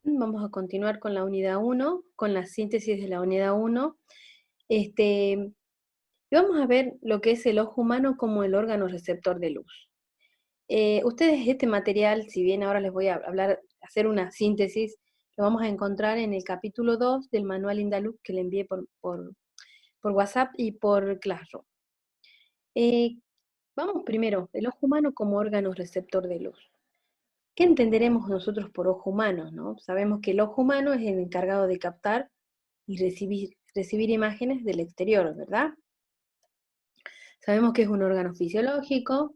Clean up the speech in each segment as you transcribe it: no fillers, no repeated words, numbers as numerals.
Vamos a continuar con la unidad uno, con la síntesis de la unidad uno. Y vamos a ver lo que es el ojo humano como el órgano receptor de luz. Ustedes este material, si bien ahora les voy a hablar, hacer una síntesis, lo vamos a encontrar en el capítulo 2 del manual Indalux que le envié por WhatsApp y por Classroom. Eh, Vamos primero, el ojo humano como órgano receptor de luz. ¿Qué entenderemos nosotros por ojo humano, no? Sabemos que el ojo humano es el encargado de captar y recibir imágenes del exterior, ¿verdad? Sabemos que es un órgano fisiológico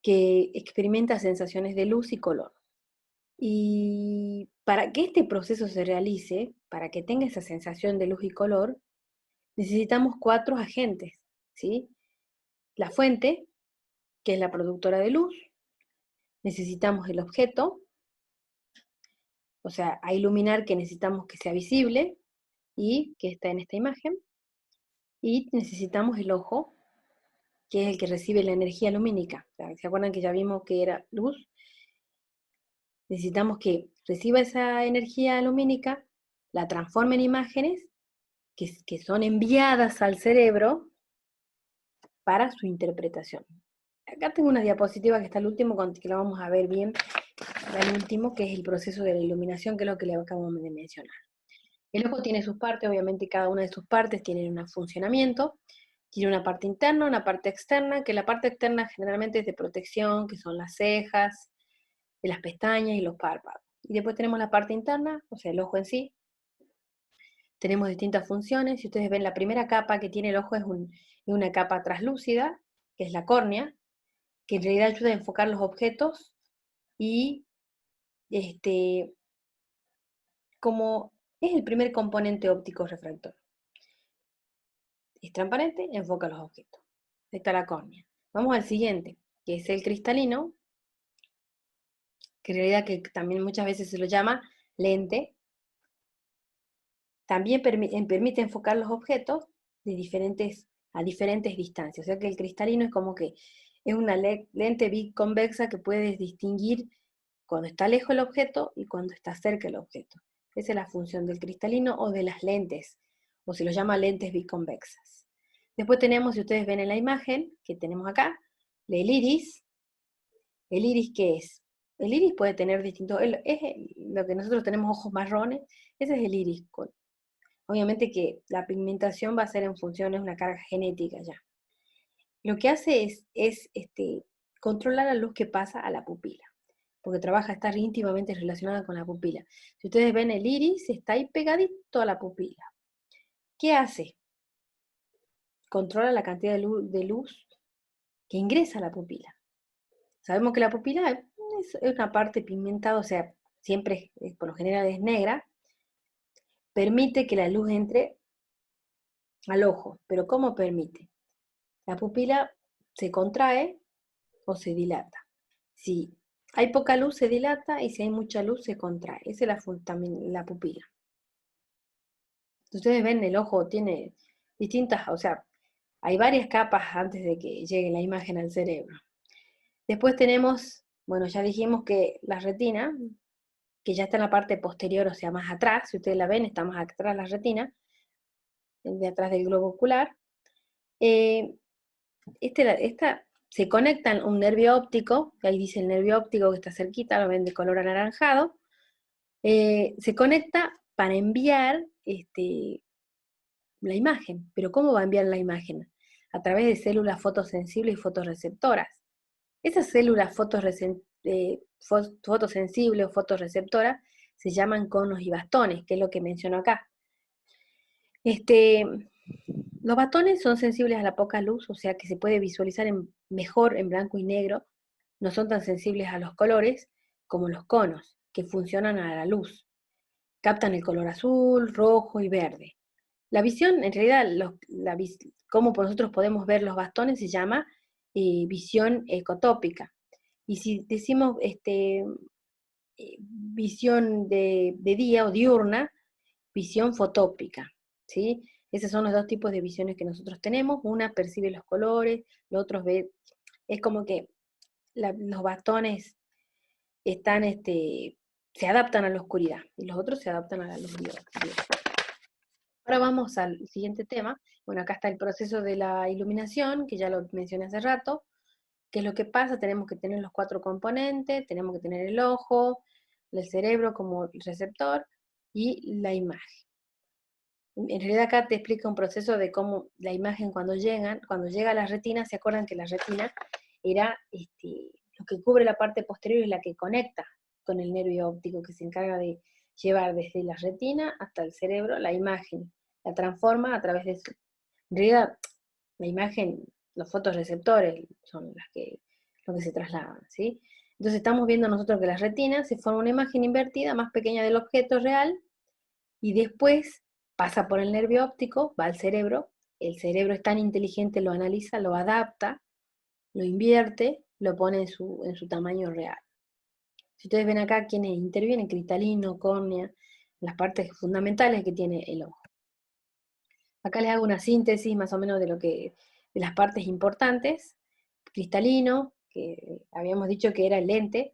que experimenta sensaciones de luz y color. Y para que este proceso se realice, para que tenga esa sensación de luz y color, necesitamos cuatro agentes, ¿sí? La fuente, que es la productora de luz, necesitamos el objeto, o sea, a iluminar que necesitamos que sea visible y que está en esta imagen, y necesitamos el ojo, que es el que recibe la energía lumínica. ¿Se acuerdan que ya vimos que era luz? Necesitamos que reciba esa energía lumínica, la transforme en imágenes que son enviadas al cerebro para su interpretación. Acá tengo una diapositiva que está al último, que la vamos a ver bien, al último, que es el proceso de la iluminación, que es lo que le acabamos de mencionar. El ojo tiene sus partes, obviamente cada una de sus partes tiene un funcionamiento, tiene una parte interna, una parte externa, que la parte externa generalmente es de protección, que son las cejas, de las pestañas y los párpados. Y después tenemos la parte interna, o sea, el ojo en sí. Tenemos distintas funciones. Si ustedes ven, la primera capa que tiene el ojo es una capa translúcida, que es la córnea, que en realidad ayuda a enfocar los objetos y como es el primer componente óptico refractor. Es transparente, enfoca los objetos. Ahí está la córnea. Vamos al siguiente, que es el cristalino, que en realidad que también muchas veces se lo llama lente. También permite enfocar los objetos a diferentes distancias. O sea que el cristalino es como que es una lente biconvexa que puedes distinguir cuando está lejos el objeto y cuando está cerca el objeto. Esa es la función del cristalino o de las lentes, o se lo llama lentes biconvexas. Después tenemos, si ustedes ven en la imagen que tenemos acá, el iris. ¿El iris qué es? El iris puede tener distintos, lo que nosotros tenemos ojos marrones, ese es el iris. Obviamente que la pigmentación va a ser en función de una carga genética ya. Lo que hace es controlar la luz que pasa a la pupila, porque está íntimamente relacionada con la pupila. Si ustedes ven el iris, está ahí pegadito a la pupila. ¿Qué hace? Controla la cantidad de luz que ingresa a la pupila. Sabemos que la pupila es una parte pigmentada, o sea, siempre, por lo general es negra, permite que la luz entre al ojo. ¿Pero cómo permite? La pupila se contrae o se dilata. Si hay poca luz se dilata y si hay mucha luz se contrae. Esa es también la pupila. Ustedes ven, el ojo tiene distintas, o sea, hay varias capas antes de que llegue la imagen al cerebro. Después tenemos, bueno, ya dijimos que la retina, que ya está en la parte posterior, o sea, más atrás, si ustedes la ven, está más atrás la retina, de atrás del globo ocular. Eh, esta se conecta a un nervio óptico, que ahí dice el nervio óptico que está cerquita, lo ven de color anaranjado, se conecta para enviar la imagen. Pero ¿cómo va a enviar la imagen? A través de células fotosensibles y fotorreceptoras. Esas células fotosensibles o fotorreceptoras se llaman conos y bastones, que es lo que menciono acá. Los bastones son sensibles a la poca luz, o sea que se puede visualizar mejor en blanco y negro. No son tan sensibles a los colores como los conos, que funcionan a la luz. Captan el color azul, rojo y verde. La visión, en realidad, cómo nosotros podemos ver los bastones se llama visión ecotópica. Y si decimos visión de día o diurna, visión fotópica, ¿sí? Esos son los dos tipos de visiones que nosotros tenemos. Una percibe los colores, los otros ve, es como que los bastones están se adaptan a la oscuridad, y los otros se adaptan a la luz violeta. Ahora vamos al siguiente tema. Bueno, acá está el proceso de la iluminación, que ya lo mencioné hace rato. ¿Qué es lo que pasa? Tenemos que tener los 4 componentes, tenemos que tener el ojo, el cerebro como receptor y la imagen. En realidad acá te explica un proceso de cómo la imagen cuando llega a la retina, ¿se acuerdan que la retina era lo que cubre la parte posterior y la que conecta con el nervio óptico que se encarga de llevar desde la retina hasta el cerebro la imagen, la transforma a través de su... En realidad, la imagen, los fotorreceptores son lo que se trasladan, ¿sí? Entonces estamos viendo nosotros que la retina se forma una imagen invertida más pequeña del objeto real y después pasa por el nervio óptico, va al cerebro, el cerebro es tan inteligente, lo analiza, lo adapta, lo invierte, lo pone en su tamaño real. Si ustedes ven acá quienes intervienen, cristalino, córnea, las partes fundamentales que tiene el ojo. Acá les hago una síntesis más o menos de las partes importantes. Cristalino, que habíamos dicho que era el lente,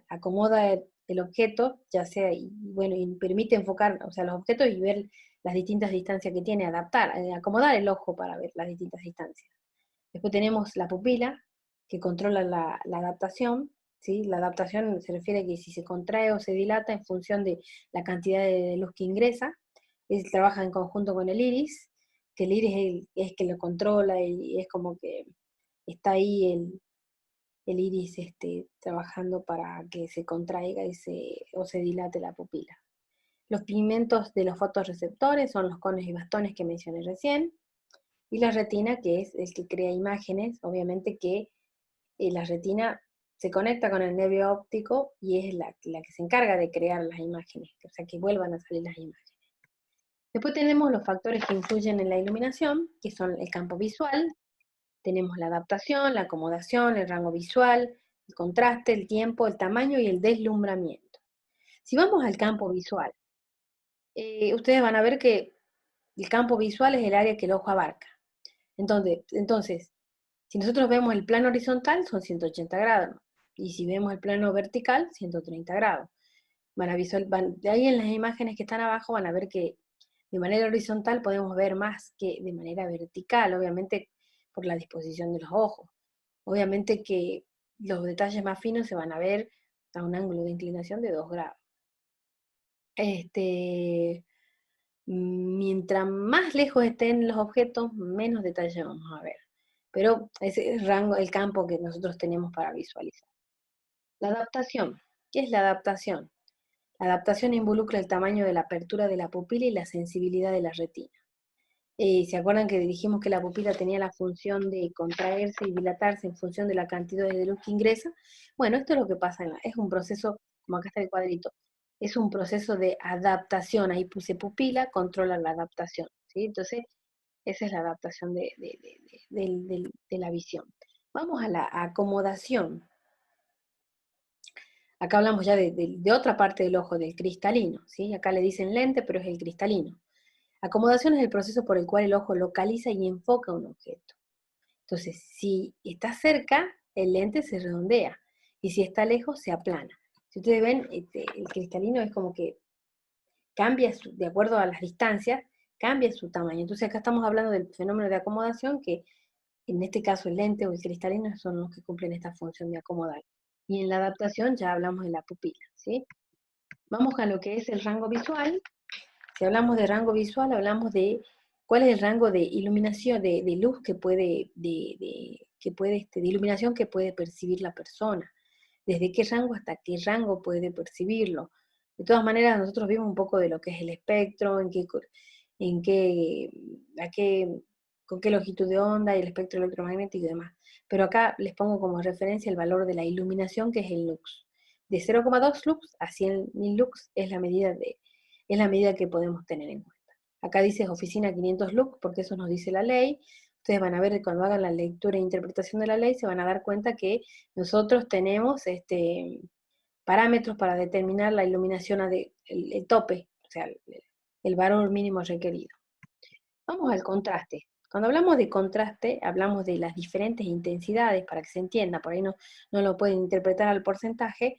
acomoda el objeto, ya sea, y bueno, y permite enfocar, o sea, los objetos y ver las distintas distancias que tiene, adaptar, acomodar el ojo para ver las distintas distancias. Después tenemos la pupila, que controla la adaptación, ¿sí? La adaptación se refiere a que si se contrae o se dilata en función de la cantidad de luz que ingresa. Trabaja en conjunto con el iris, que el iris es que lo controla y es como que está ahí el iris trabajando para que se contraiga o se dilate la pupila. Los pigmentos de los fotorreceptores son los conos y bastones que mencioné recién, y la retina, que es el que crea imágenes, obviamente que la retina se conecta con el nervio óptico y es la que se encarga de crear las imágenes, o sea, que vuelvan a salir las imágenes. Después tenemos los factores que influyen en la iluminación, que son el campo visual, tenemos la adaptación, la acomodación, el rango visual, el contraste, el tiempo, el tamaño y el deslumbramiento. Si vamos al campo visual, ustedes van a ver que el campo visual es el área que el ojo abarca. Entonces, si nosotros vemos el plano horizontal, son 180 grados, y si vemos el plano vertical, 130 grados. De ahí en las imágenes que están abajo van a ver que de manera horizontal podemos ver más que de manera vertical, obviamente por la disposición de los ojos. Obviamente que los detalles más finos se van a ver a un ángulo de inclinación de 2 grados. Mientras más lejos estén los objetos, menos detalles vamos a ver. Pero ese es el campo que nosotros tenemos para visualizar. La adaptación. ¿Qué es la adaptación? La adaptación involucra el tamaño de la apertura de la pupila y la sensibilidad de la retina. ¿Se acuerdan que dijimos que la pupila tenía la función de contraerse y dilatarse en función de la cantidad de luz que ingresa? Bueno, esto es lo que pasa, es un proceso, como acá está el cuadrito, es un proceso de adaptación. Ahí puse pupila, controla la adaptación, ¿sí? Entonces, esa es la adaptación de la visión. Vamos a la acomodación. Acá hablamos ya de otra parte del ojo, del cristalino, ¿sí? Acá le dicen lente, pero es el cristalino. Acomodación es el proceso por el cual el ojo localiza y enfoca un objeto. Entonces, si está cerca, el lente se redondea, y si está lejos, se aplana. Si ustedes ven, el cristalino es como que cambia, de acuerdo a las distancias, cambia su tamaño. Entonces acá estamos hablando del fenómeno de acomodación, que en este caso el lente o el cristalino son los que cumplen esta función de acomodar. Y en la adaptación ya hablamos de la pupila, ¿sí? Vamos a lo que es el rango visual. Si hablamos de rango visual, hablamos de cuál es el rango de iluminación, de luz que puede, de iluminación que puede percibir la persona. Desde qué rango hasta qué rango puede percibirlo. De todas maneras, nosotros vimos un poco de lo que es el espectro, en qué, a qué, con qué longitud de onda y el espectro electromagnético y demás. Pero acá les pongo como referencia el valor de la iluminación, que es el lux. De 0,2 lux a 100.000 lux es la medida que podemos tener en cuenta. Acá dice oficina 500 lux, porque eso nos dice la ley. Ustedes van a ver que cuando hagan la lectura e interpretación de la ley, se van a dar cuenta que nosotros tenemos parámetros para determinar la iluminación, el tope, o sea, el valor mínimo requerido. Vamos al contraste. Cuando hablamos de contraste, hablamos de las diferentes intensidades, para que se entienda, por ahí no lo pueden interpretar al porcentaje.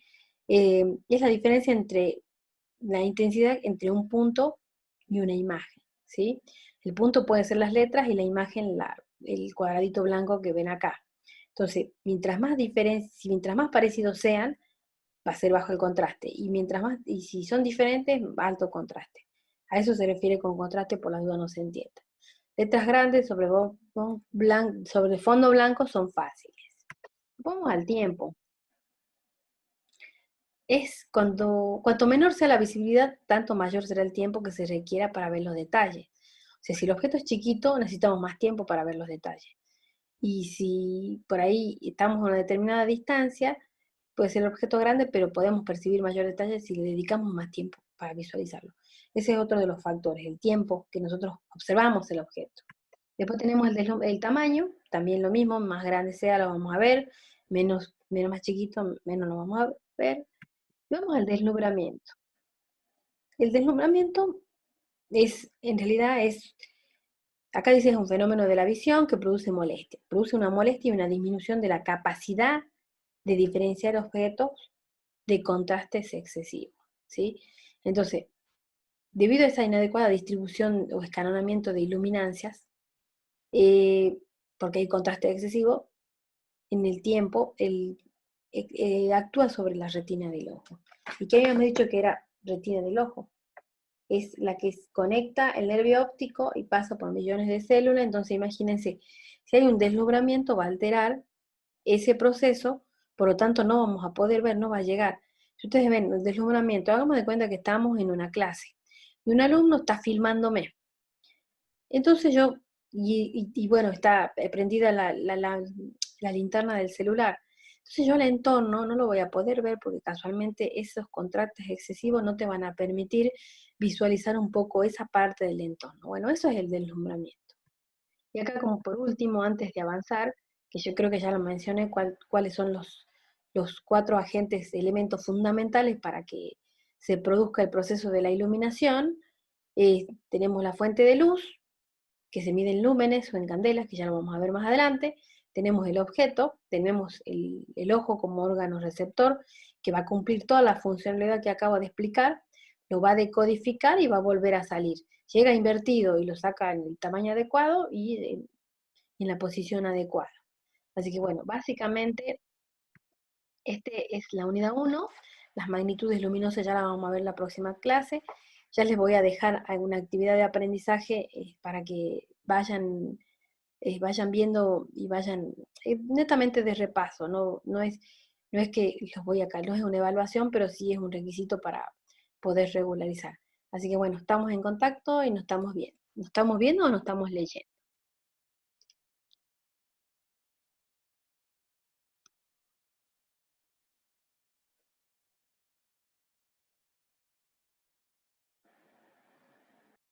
Es la diferencia entre la intensidad entre un punto y una imagen, ¿sí? El punto puede ser las letras y la imagen el cuadradito blanco que ven acá. Entonces, mientras más parecidos sean, va a ser bajo el contraste. Y si son diferentes, alto contraste. A eso se refiere con contraste, por la duda no se entienda. Letras grandes sobre fondo blanco son fáciles. Vamos al tiempo. Cuanto menor sea la visibilidad, tanto mayor será el tiempo que se requiera para ver los detalles. O sea, si el objeto es chiquito, necesitamos más tiempo para ver los detalles. Y si por ahí estamos a una determinada distancia, puede ser el objeto grande, pero podemos percibir mayor detalle si le dedicamos más tiempo para visualizarlo. Ese es otro de los factores, el tiempo que nosotros observamos el objeto. Después tenemos el tamaño, también lo mismo, más grande sea lo vamos a ver, menos más chiquito, menos lo vamos a ver. Vamos al deslumbramiento. El deslumbramiento en realidad acá dice es un fenómeno de la visión que produce molestia. Produce una molestia y una disminución de la capacidad de diferenciar objetos de contrastes excesivos, ¿sí? Entonces, debido a esa inadecuada distribución o escalonamiento de iluminancias, porque hay contraste excesivo, en el tiempo actúa sobre la retina del ojo. ¿Y qué habíamos dicho que era retina del ojo? Es la que conecta el nervio óptico y pasa por millones de células, entonces imagínense, si hay un deslumbramiento va a alterar ese proceso, por lo tanto no vamos a poder ver, no va a llegar. Si ustedes ven el deslumbramiento, hagamos de cuenta que estamos en una clase y un alumno está filmándome. Entonces bueno, está prendida la linterna del celular. Entonces yo el entorno no lo voy a poder ver porque casualmente esos contrastes excesivos no te van a permitir visualizar un poco esa parte del entorno. Bueno, eso es el deslumbramiento. Y acá como por último, antes de avanzar, que yo creo que ya lo mencioné, cuáles son los 4 agentes, elementos fundamentales para que se produzca el proceso de la iluminación. Tenemos la fuente de luz, que se mide en lúmenes o en candelas, que ya lo vamos a ver más adelante. Tenemos el objeto, tenemos el ojo como órgano receptor, que va a cumplir toda la funcionalidad que acabo de explicar, lo va a decodificar y va a volver a salir. Llega invertido y lo saca en el tamaño adecuado y en la posición adecuada. Así que bueno, básicamente este es la unidad 1. Las magnitudes luminosas ya las vamos a ver en la próxima clase. Ya les voy a dejar alguna actividad de aprendizaje para que vayan viendo y vayan netamente de repaso. No es que los voy a caer, no es una evaluación, pero sí es un requisito para poder regularizar. Así que bueno, estamos en contacto y nos estamos viendo. ¿Nos estamos viendo o nos estamos leyendo?